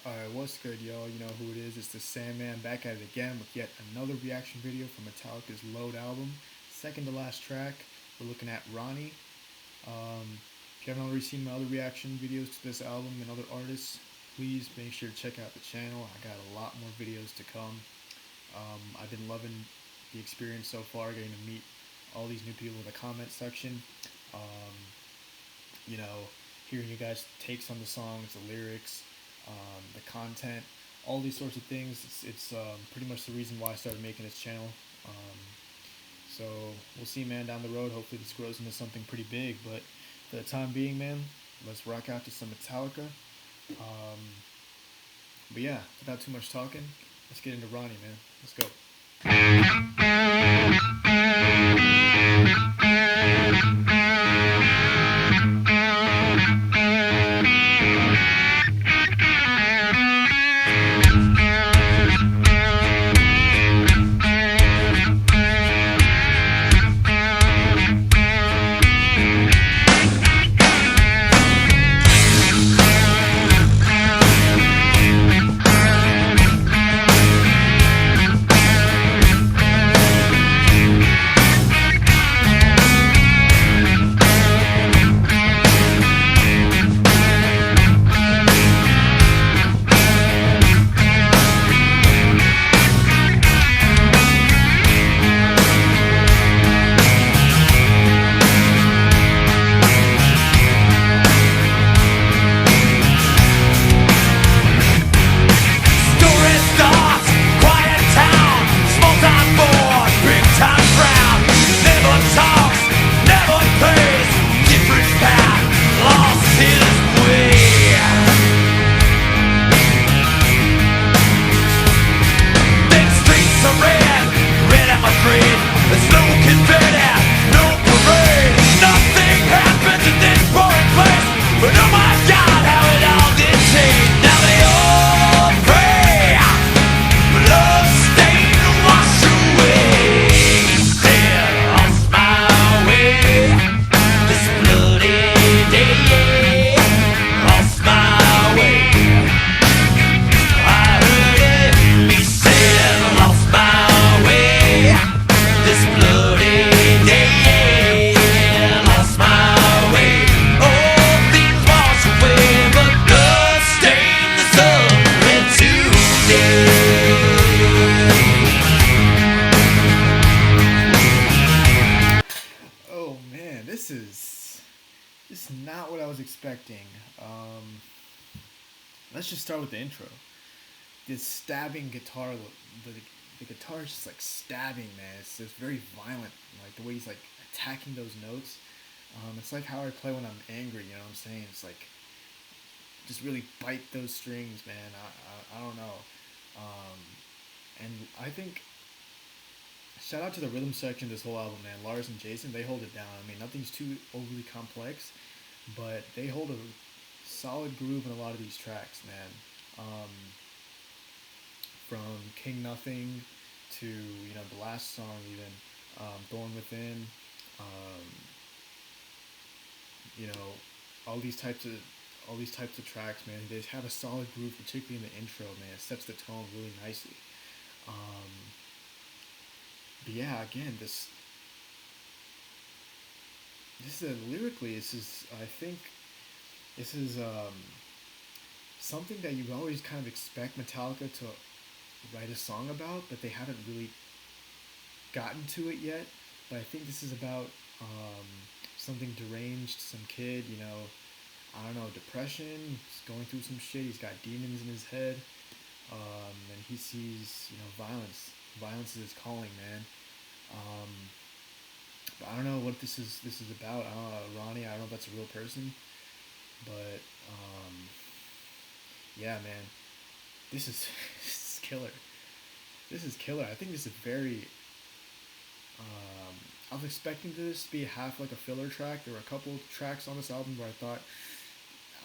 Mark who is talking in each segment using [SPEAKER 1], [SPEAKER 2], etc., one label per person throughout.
[SPEAKER 1] Alright, what's good, y'all? You know who it is. It's the Sandman back at it again with yet another reaction video from Metallica's Load album. Second to last track, we're looking at Ronnie. If you haven't already seen my other reaction videos to this album and other artists, please make sure to check out the channel. I got a lot more videos to come. I've been loving the experience so far, getting to meet all these new people in the comment section. Um, you know, hearing you guys' takes on the songs, the lyrics, the content, all these sorts of things. It's pretty much the reason why I started making this channel. So we'll see, man, down the road. Hopefully this grows into something pretty big. But for the time being, man, let's rock out to some Metallica. But yeah, without too much talking, let's get into Ronnie, man. Let's go. This is not what I was expecting. Let's just start with the intro. This stabbing guitar, the guitar is just like stabbing, man. It's very violent, like the way he's like attacking those notes. It's like how I play when I'm angry, you know what I'm saying? It's like, just really bite those strings, man. I don't know. And I think, shout out to the rhythm section of this whole album, man. Lars and Jason, they hold it down. I mean, nothing's too overly complex, but they hold a solid groove in a lot of these tracks, man. From King Nothing to, you know, the last song even, Thorn Within, you know, all these types of tracks, man. They have a solid groove, particularly in the intro, man. It sets the tone really nicely. But yeah, again, this is lyrically, I think this is something that you always kind of expect Metallica to write a song about, but they haven't really gotten to it yet. But I think this is about something deranged, some kid, you know, I don't know, depression, he's going through some shit, he's got demons in his head, and he sees, you know, violence. Violence is his calling, man. But I don't know what this is about. I don't know, Ronnie, I don't know if that's a real person, but yeah, man, this is this is killer. This is killer. I think this is very. I was expecting this to be half like a filler track. There were a couple tracks on this album where I thought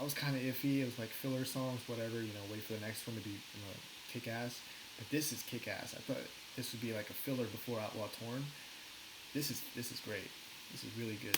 [SPEAKER 1] I was kind of iffy. It was like filler songs, whatever. You know, wait for the next one to be, you know, kick ass. But this is kick ass. I thought this would be like a filler before Outlaw Torn. This is great. This is really good.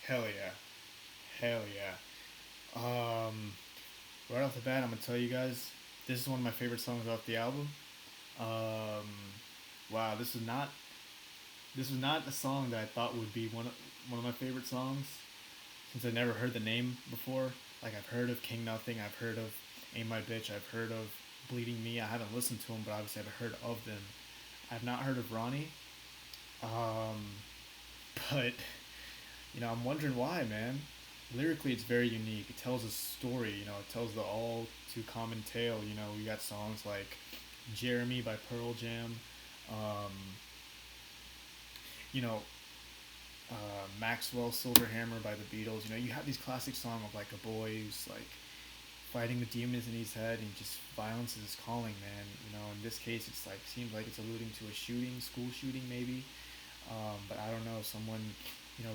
[SPEAKER 1] Hell yeah. Hell yeah. Right off the bat, I'm gonna tell you guys, this is one of my favorite songs off the album. Um, wow, this is not a song that I thought would be one of my favorite songs, since I never heard the name before. Like, I've heard of King Nothing, I've heard of Ain't My Bitch, I've heard of Bleeding Me. I haven't listened to them, but obviously I've heard of them. I've not heard of Ronnie. Um, but I'm wondering why, man. Lyrically, it's very unique. It tells a story. It tells the all too common tale. We got songs like Jeremy by Pearl Jam. Um, you know, Maxwell Silverhammer by the Beatles. You have these classic songs of like a boy who's like fighting the demons in his head, and just violence is his calling, man. In this case, it's like seems like it's alluding to a shooting, school shooting, maybe. But I don't know. Someone,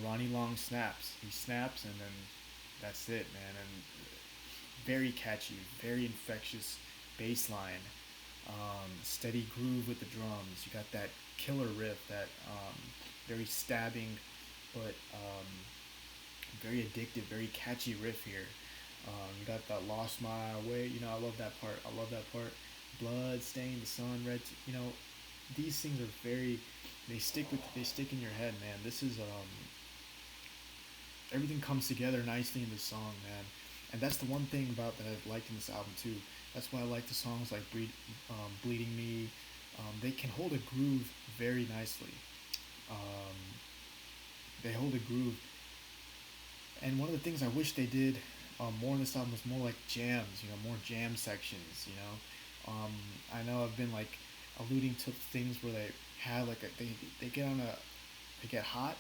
[SPEAKER 1] Ronnie Long snaps. He snaps, and then that's it, man. And very catchy, very infectious bass line. Steady groove with the drums. You got that killer riff, that very stabbing, but very addictive, very catchy riff here. You got that Lost My Way. I love that part. I love that part. Blood stained the sun red. These things are very. They stick in your head, man. This is everything comes together nicely in this song, man. And that's the one thing about that I've liked in this album too. That's why I like the songs like Bleeding Me. They can hold a groove very nicely. Um, they hold a groove, and one of the things I wish they did more in this album was more like jams. More jam sections. I know I've been like alluding to things where they have like they get on a they get hot,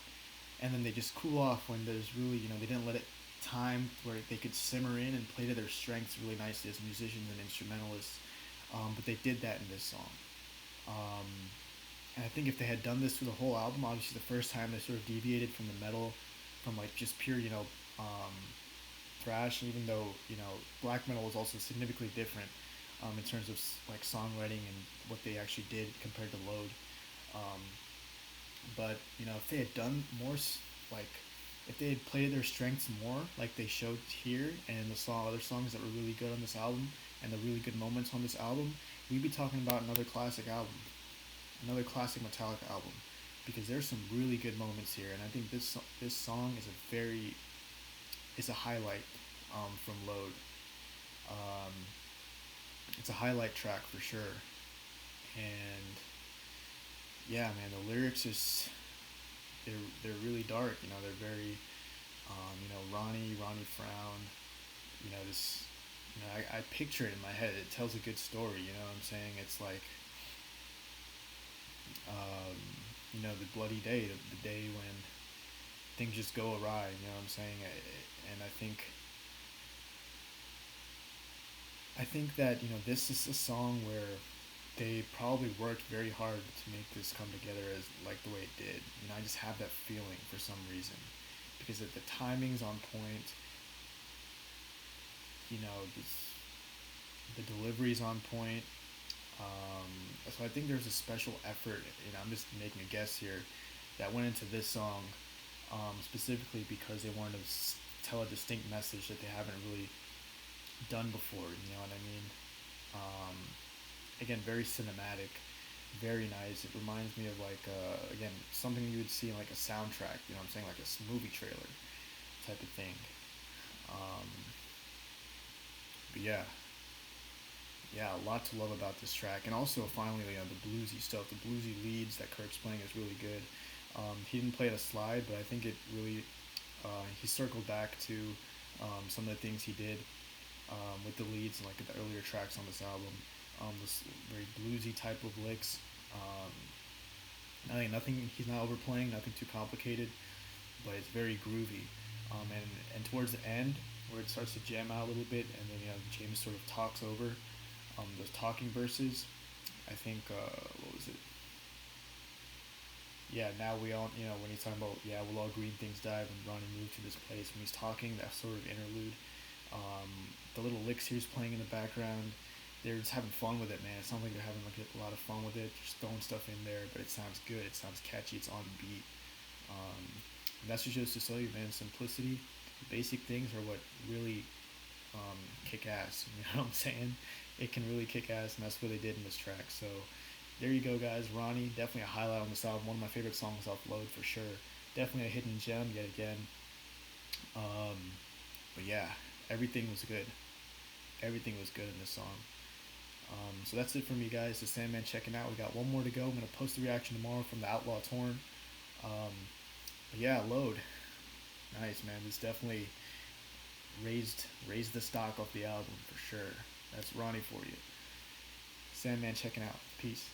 [SPEAKER 1] and then they just cool off when there's really they didn't let it time where they could simmer in and play to their strengths really nicely as musicians and instrumentalists. But they did that in this song. Um, and I think if they had done this through the whole album, obviously the first time they sort of deviated from the metal, from like just pure thrash. Even though black metal was also significantly different in terms of like songwriting and what they actually did compared to Load. Um, but if they had done more, like if they had played their strengths more, like they showed here, and the other songs that were really good on this album, and the really good moments on this album, we'd be talking about another classic album, another classic Metallica album, because there's some really good moments here, and I think this song is a highlight from Load. Um, it's a highlight track for sure, and yeah, man, the lyrics just they're really dark. They're very Ronnie Frown. This. I picture it in my head. It tells a good story. What I'm saying? It's like the bloody day, the day when things just go awry. What I'm saying? And I think that this is a song where they probably worked very hard to make this come together as like the way it did. I just have that feeling for some reason, because the timing's on point. This, the delivery's on point. So I think there's a special effort. I'm just making a guess here, that went into this song, specifically because they wanted to tell a distinct message that they haven't really done before. You know what I mean? Again, very cinematic, very nice. It reminds me of like again, something you would see in like a soundtrack. What I'm saying, like a movie trailer type of thing. Um, but yeah, yeah, a lot to love about this track, and also finally, the bluesy stuff, the bluesy leads that Kirk's playing is really good. He didn't play it a slide, but I think it really he circled back to some of the things he did with the leads and like the earlier tracks on this album. This very bluesy type of licks. I think nothing. He's not overplaying, nothing too complicated, but it's very groovy. And towards the end, where it starts to jam out a little bit, and then James sort of talks over those talking verses. I think what was it? Yeah, now we all when he's talking about we'll all green things die when Ronnie moved to this place, when he's talking, that sort of interlude, the little licks he was playing in the background, they're just having fun with it, man. It sounds like they're having like a lot of fun with it, just throwing stuff in there, but it sounds good, it sounds catchy, it's on beat. um, and that's just goes to show you, man, simplicity, the basic things are what really kick ass. You know what I'm saying? It can really kick ass, and that's what they did in this track. So there you go, guys. Ronnie, definitely a highlight on this album. One of my favorite songs off Load for sure. Definitely a hidden gem yet again. Um, but yeah, everything was good. Everything was good in this song. So that's it for me, guys. The Sandman checking out. We got one more to go. I'm gonna post the reaction tomorrow from the Outlaw Torn. Um, but yeah, Load. Nice, man. This definitely raised the stock off the album for sure. That's Ronnie for you. Sandman checking out. Peace.